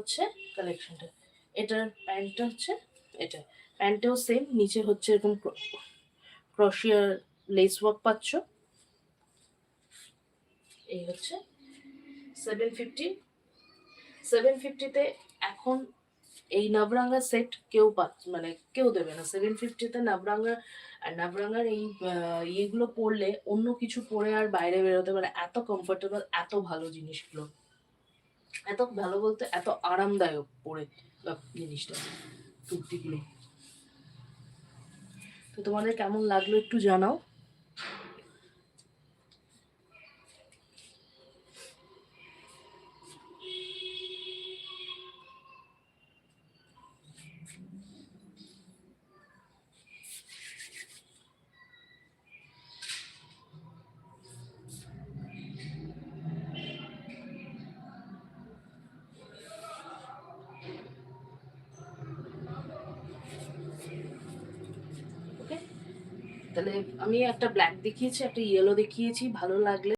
হচ্ছে কালেকশনটা। এটার প্যান্টটা হচ্ছে এটা, প্যান্টেও সেম, নিচে হচ্ছে এরকম ক্রোশিয়ার লেস ওয়ার্ক পাচ্ছ। এই হচ্ছে 750। 750-তে এখন এই নবরাঙ্গা সেট কেউ মানে কেউ দেবে না 750-তে নবরাঙ্গা। আর নবরাঙ্গার এই ইয়েগুলো পরলে অন্য কিছু পরে আর বাইরে বেরোতে পারে, এত কমফোর্টেবল, এত ভালো জিনিসগুলো, এত ভালো বলতে এত আরামদায়ক পরে জিনিসটা, কুর্তিগুলো। তো তোমাদের কেমন লাগলো একটু জানাও। ওকে, তাহলে আমি একটা ব্ল্যাক দেখিয়েছি, একটা ইয়েলো দেখিয়েছি, ভালো লাগলে